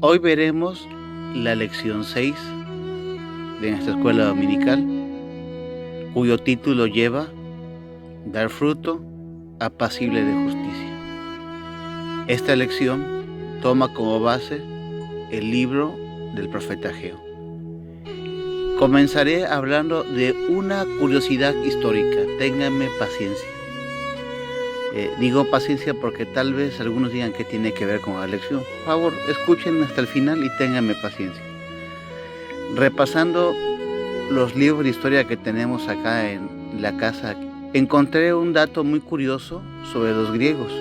Hoy veremos la lección 6 de nuestra escuela dominical, cuyo título lleva Dar fruto apacible de justicia. Esta lección toma como base el libro del profeta Ageo. Comenzaré hablando de una curiosidad histórica. Ténganme paciencia. Digo paciencia porque tal vez algunos digan que tiene que ver con la lección. Por favor, escuchen hasta el final y ténganme paciencia. Repasando los libros de historia que tenemos acá en la casa, encontré un dato muy curioso sobre los griegos.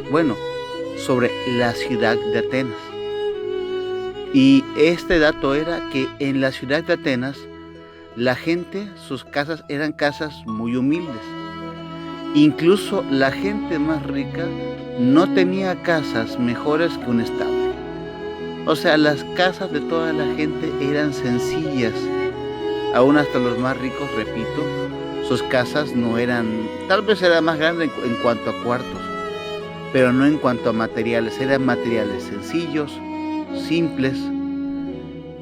Bueno, sobre la ciudad de Atenas. Y este dato era que en la ciudad de Atenas, la gente, sus casas eran casas muy humildes. Incluso la gente más rica no tenía casas mejores que un establo. O sea, las casas de toda la gente eran sencillas. Aún hasta los más ricos, repito, sus casas no eran, tal vez era más grande en cuanto a cuartos, pero no en cuanto a materiales. Eran materiales sencillos, simples.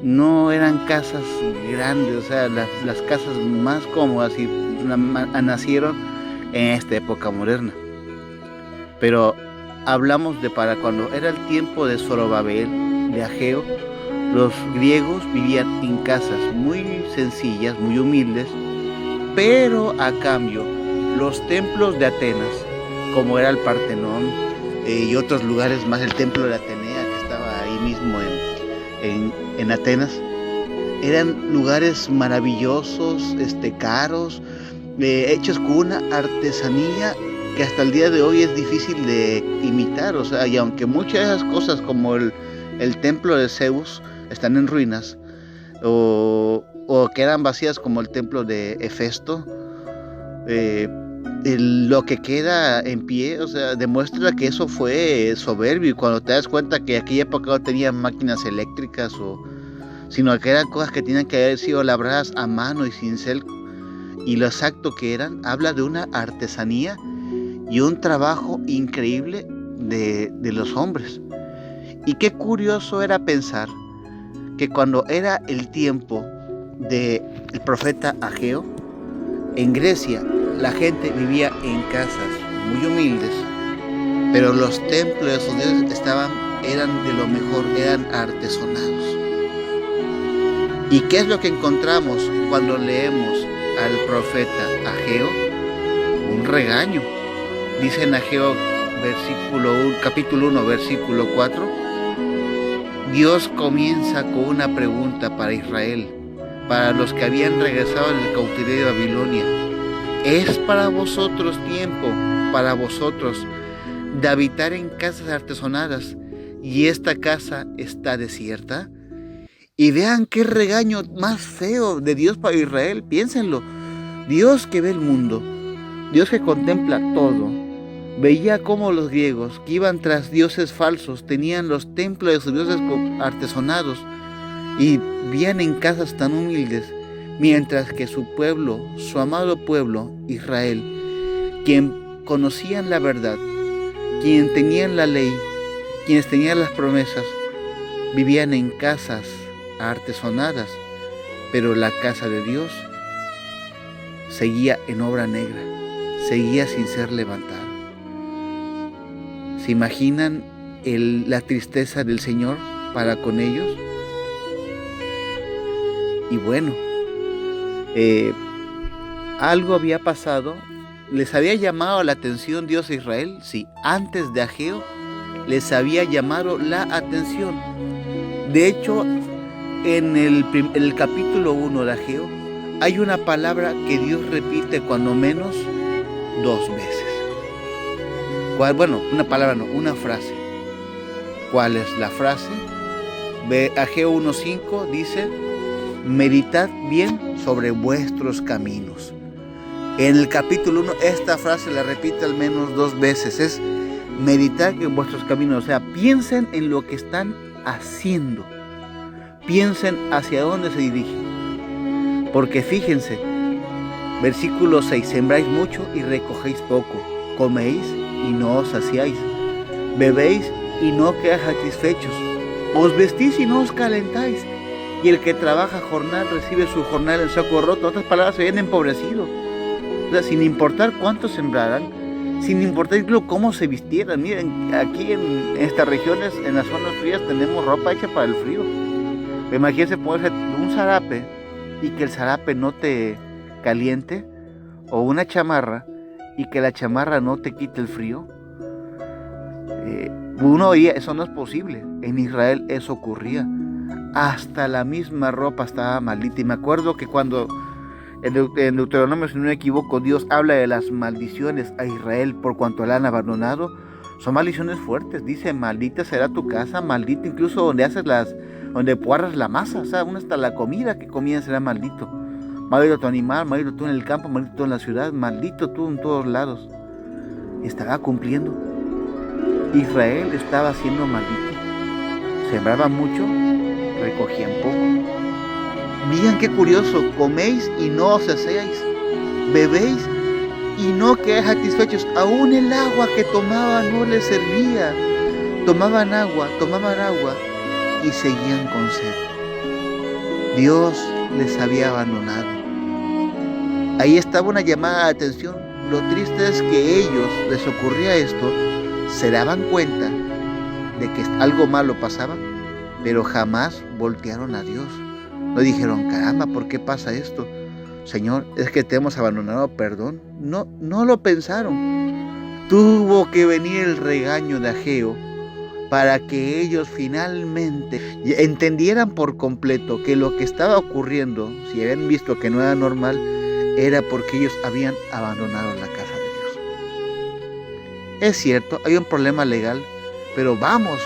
No eran casas grandes, o sea, las casas más cómodas y nacieron en esta época moderna. Pero hablamos de para cuando era el tiempo de Zorobabel, de Ageo, los griegos vivían en casas muy sencillas, muy humildes, pero a cambio los templos de Atenas, como era el Partenón y otros lugares más, el templo de Atenea que estaba ahí mismo en Atenas, eran lugares maravillosos, caros, hechos con una artesanía que hasta el día de hoy es difícil de imitar. O sea, y aunque muchas de esas cosas como el templo de Zeus están en ruinas o quedan vacías como el templo de Hefesto, lo que queda en pie, o sea, demuestra que eso fue soberbio. Y cuando te das cuenta que en aquella época no tenían máquinas eléctricas, sino que eran cosas que tenían que haber sido labradas a mano y cincel, y lo exacto que eran, habla de una artesanía y un trabajo increíble de los hombres. Y qué curioso era pensar que cuando era el tiempo del profeta Ageo, en Grecia la gente vivía en casas muy humildes, pero los templos de sus dioses eran de lo mejor, eran artesonados. ¿Y qué es lo que encontramos cuando leemos al profeta Ageo? Un regaño. Dice en Ageo capítulo 1, versículo 4, Dios comienza con una pregunta para Israel, para los que habían regresado del cautiverio de Babilonia. ¿Es para vosotros tiempo, para vosotros, de habitar en casas artesonadas, y esta casa está desierta? Y vean qué regaño más feo de Dios para Israel. Piénsenlo. Dios que ve el mundo, Dios que contempla todo, veía cómo los griegos que iban tras dioses falsos tenían los templos de sus dioses artesonados y vivían en casas tan humildes, mientras que su pueblo, su amado pueblo, Israel, quien conocían la verdad, quien tenían la ley, quienes tenían las promesas, vivían en casas artesonadas, pero la casa de Dios seguía en obra negra, seguía sin ser levantada. ¿Se imaginan la tristeza del Señor para con ellos? Y bueno, algo había pasado. ¿Les había llamado la atención Dios a Israel? Sí, antes de Ageo les había llamado la atención. De hecho, en el capítulo 1 de Ageo hay una palabra que Dios repite cuando menos 2 veces. Bueno, una palabra no, una frase. ¿Cuál es la frase? Ageo 1:5 dice: meditad bien sobre vuestros caminos. En el capítulo 1 esta frase la repite al menos 2 veces. Es meditar en vuestros caminos. O sea, piensen en lo que están haciendo. Piensen hacia dónde se dirigen. Porque fíjense, versículo 6, sembráis mucho y recogéis poco, coméis y no os saciáis, bebéis y no quedáis satisfechos, Os vestís y no os calentáis, y el que trabaja jornal recibe su jornal en saco roto. En otras palabras, se habían empobrecido. O sea, sin importar cuánto sembraran, sin importar incluso cómo se vistieran. Miren, aquí en estas regiones, en las zonas frías, tenemos ropa hecha para el frío. Imagínense ponerse un zarape y que el zarape no te caliente, o una chamarra y que la chamarra no te quite el frío. Uno diría, eso no es posible. En Israel eso ocurría. Hasta la misma ropa estaba maldita. Y me acuerdo que cuando en Deuteronomio, si no me equivoco, Dios habla de las maldiciones a Israel por cuanto la han abandonado. Son maldiciones fuertes. Dice, maldita será tu casa, maldita incluso donde puarras la masa. O sea, hasta la comida que comían será maldito. Maldito tu animal, maldito tú en el campo, maldito tú en la ciudad, maldito tú en todos lados. Estaba cumpliendo. Israel estaba siendo maldito. Sembraba mucho, recogían poco. Miren qué curioso, coméis y no os saciáis, bebéis y no quedáis satisfechos. Aún el agua que tomaban no les servía. Tomaban agua y seguían con sed. Dios les había abandonado. Ahí estaba una llamada de atención. Lo triste es que ellos les ocurría esto, se daban cuenta de que algo malo pasaba, pero jamás voltearon a Dios. No dijeron, caramba, ¿por qué pasa esto? Señor, es que te hemos abandonado, perdón. No lo pensaron. Tuvo que venir el regaño de Ageo para que ellos finalmente entendieran por completo que lo que estaba ocurriendo, si habían visto que no era normal, era porque ellos habían abandonado la casa de Dios. Es cierto, hay un problema legal, pero vamos,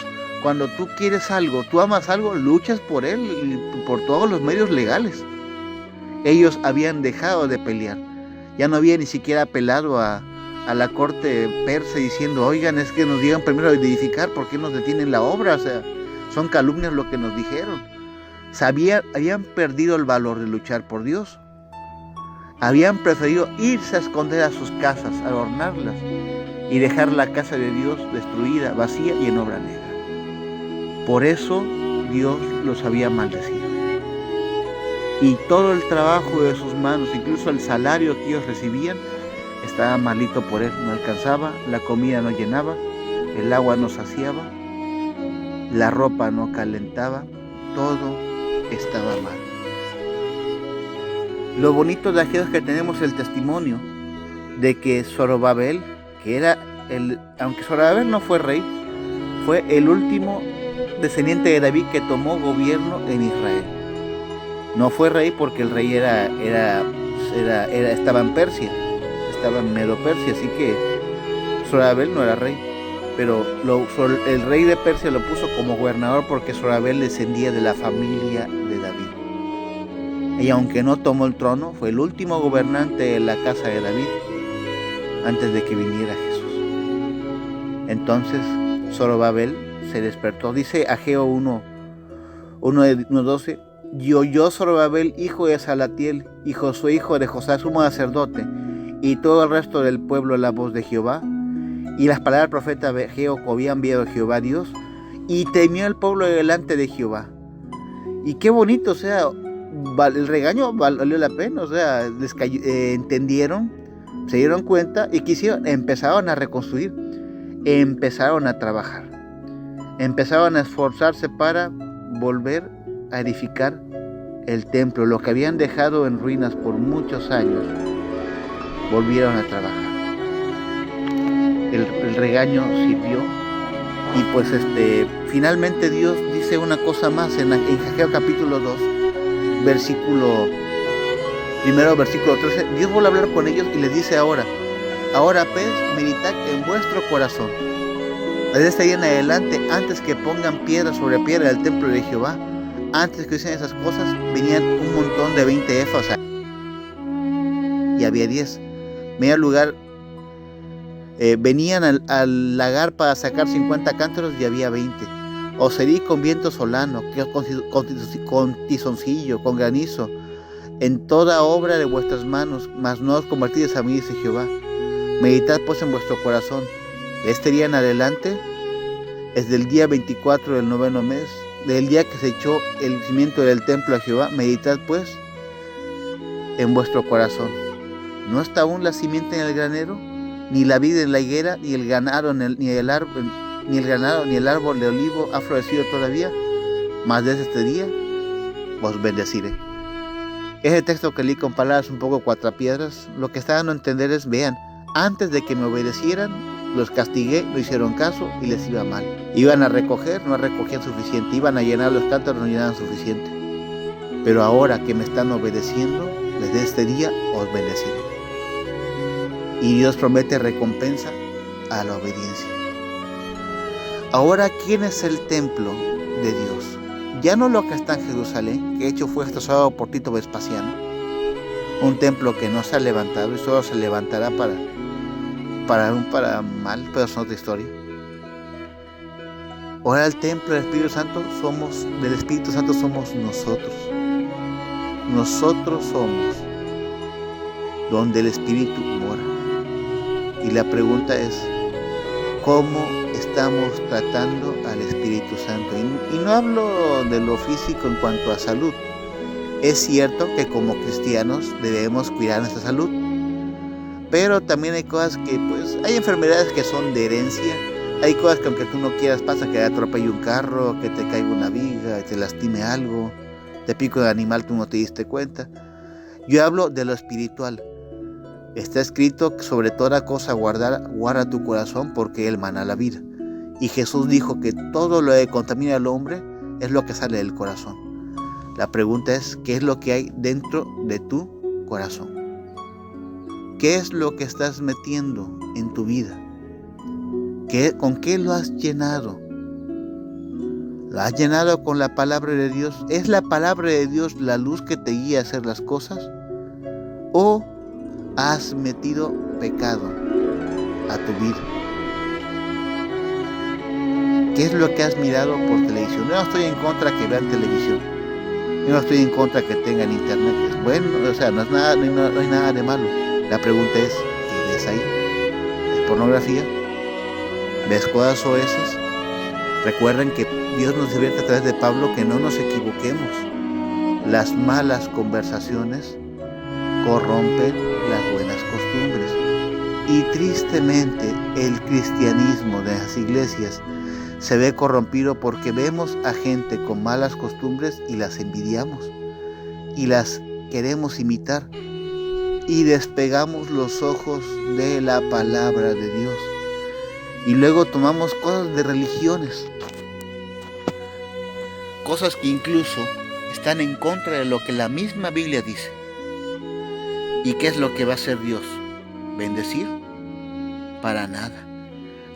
cuando tú quieres algo, tú amas algo, luchas por él y por todos los medios legales. Ellos habían dejado de pelear, ya no había ni siquiera apelado a la corte persa diciendo, oigan, es que nos digan primero a edificar, ¿por qué nos detienen la obra? O sea, son calumnias lo que nos dijeron. Habían perdido el valor de luchar por Dios. Habían preferido irse a esconder a sus casas, adornarlas y dejar la casa de Dios destruida, vacía y en obra negra. Por eso Dios los había maldecido. Y todo el trabajo de sus manos, incluso el salario que ellos recibían, estaba maldito por él. No alcanzaba, la comida no llenaba, el agua no saciaba, la ropa no calentaba, todo estaba mal. Lo bonito de Ageo es que tenemos el testimonio de que Zorobabel, que era aunque Zorobabel no fue rey, fue el último descendiente de David que tomó gobierno en Israel. No fue rey porque el rey estaba en Persia, estaba en Medo-Persia, así que Zorobabel no era rey, pero el rey de Persia lo puso como gobernador porque Zorobabel descendía de la familia de David. Y aunque no tomó el trono, fue el último gobernante de la casa de David antes de que viniera Jesús. Entonces Zorobabel se despertó. Dice Ageo 1:12, y oyó Zorobabel, hijo de Salatiel, y Josué, hijo de José, sumo sacerdote, y todo el resto del pueblo la voz de Jehová, y las palabras del profeta Ageo que había enviado Jehová Dios, y temió el pueblo delante de Jehová. Y qué bonito, o sea, el regaño valió la pena, o sea, entendieron, se dieron cuenta y empezaron a reconstruir, empezaron a trabajar, empezaron a esforzarse para volver a edificar el templo. Lo que habían dejado en ruinas por muchos años, volvieron a trabajar. El regaño sirvió y pues finalmente Dios dice una cosa más en Ageo capítulo 2, versículo 13. Dios vuelve a hablar con ellos y les dice ahora pues meditad en vuestro corazón desde este día en adelante, antes que pongan piedra sobre piedra del templo de Jehová. Antes que hicieran esas cosas, venían un montón de 20 efas, y había 10. Medio lugar, venían al lagar para sacar 50 cántaros y había 20. Os herí con viento solano, con tizoncillo, con granizo, en toda obra de vuestras manos, mas no os convertiréis a mí, dice Jehová. Meditad pues en vuestro corazón. Este día en adelante, desde el día 24 del 9º mes, del día que se echó el cimiento del templo a Jehová, meditad pues en vuestro corazón. ¿No está aún la simiente en el granero, ni la vid en la higuera, ni el ganado ni el árbol de olivo ha florecido todavía? Mas desde este día os bendeciré. Ese texto que leí con palabras un poco cuatrapiedras, lo que está dando a entender es, vean, antes de que me obedecieran, los castigué, no hicieron caso y les iba mal. Iban a recoger, no recogían suficiente. Iban a llenar los cántaros, no llenaban suficiente. Pero ahora que me están obedeciendo, desde este día os bendeciré. Y Dios promete recompensa a la obediencia. Ahora, ¿quién es el templo de Dios? Ya no lo que está en Jerusalén, que hecho fue destrozado por Tito Vespasiano. Un templo que no se ha levantado y solo se levantará para mal, pero es otra historia. Ahora el templo del Espíritu Santo somos nosotros. Nosotros somos donde el Espíritu mora. Y la pregunta es, ¿cómo estamos tratando al Espíritu Santo? Y no hablo de lo físico en cuanto a salud. Es cierto que como cristianos debemos cuidar nuestra salud, pero también hay cosas que, pues, hay enfermedades que son de herencia. Hay cosas que aunque tú no quieras pasa, que te atropelle un carro, que te caiga una viga, te lastime algo, te pico de animal, tú no te diste cuenta. Yo hablo de lo espiritual. Está escrito que sobre toda cosa guarda tu corazón, porque él mana la vida. Y Jesús dijo que todo lo que contamina al hombre es lo que sale del corazón. La pregunta es, ¿qué es lo que hay dentro de tu corazón? ¿Qué es lo que estás metiendo en tu vida? ¿Con qué lo has llenado? ¿Lo has llenado con la palabra de Dios? ¿Es la palabra de Dios la luz que te guía a hacer las cosas? ¿O has metido pecado a tu vida? ¿Qué es lo que has mirado por televisión? Yo no estoy en contra que vean televisión. Yo no estoy en contra que tengan internet. Es bueno, o sea, no hay nada de malo. La pregunta es, ¿qué ves ahí? ¿Es pornografía? ¿Ves cosas soeces? Recuerden que Dios nos advierte a través de Pablo que no nos equivoquemos. Las malas conversaciones corrompen las buenas costumbres. Y tristemente el cristianismo de las iglesias se ve corrompido porque vemos a gente con malas costumbres y las envidiamos y las queremos imitar y despegamos los ojos de la palabra de Dios y luego tomamos cosas de religiones, cosas que incluso están en contra de lo que la misma Biblia dice. ¿Y qué es lo que va a hacer Dios? ¿Bendecir? Para nada.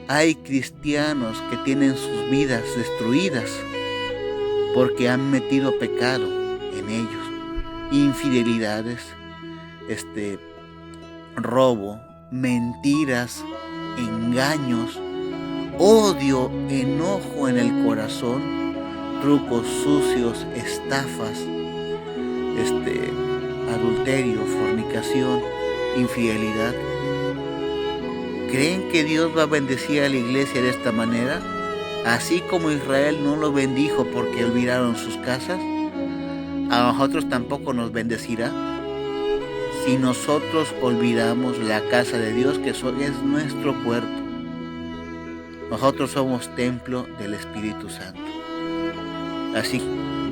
Hay cristianos que tienen sus vidas destruidas porque han metido pecado en ellos. Infidelidades, robo, mentiras, engaños, odio, enojo en el corazón, trucos sucios, estafas, adulterio, fornicación, infidelidad. ¿Creen que Dios va a bendecir a la iglesia de esta manera? Así como Israel no lo bendijo porque olvidaron sus casas, a nosotros tampoco nos bendecirá si nosotros olvidamos la casa de Dios, que es nuestro cuerpo. Nosotros somos templo del Espíritu Santo. Así,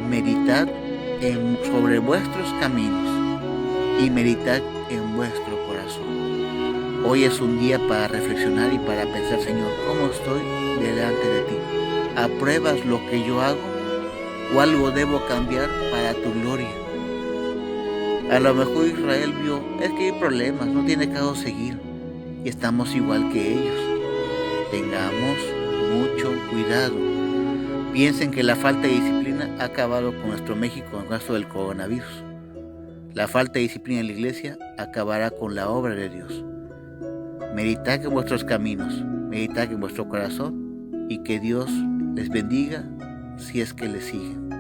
meditad sobre vuestros caminos y meditad en vuestro corazón. Hoy es un día para reflexionar y para pensar, Señor, ¿cómo estoy delante de ti? ¿Apruebas lo que yo hago o algo debo cambiar para tu gloria? A lo mejor Israel vio, es que hay problemas, no tiene caso seguir, y estamos igual que ellos. Tengamos mucho cuidado. Piensen que la falta de disciplina ha acabado con nuestro México con el caso del coronavirus. La falta de disciplina en la iglesia acabará con la obra de Dios. Meditad en vuestros caminos, meditad en vuestro corazón y que Dios les bendiga si es que les siguen.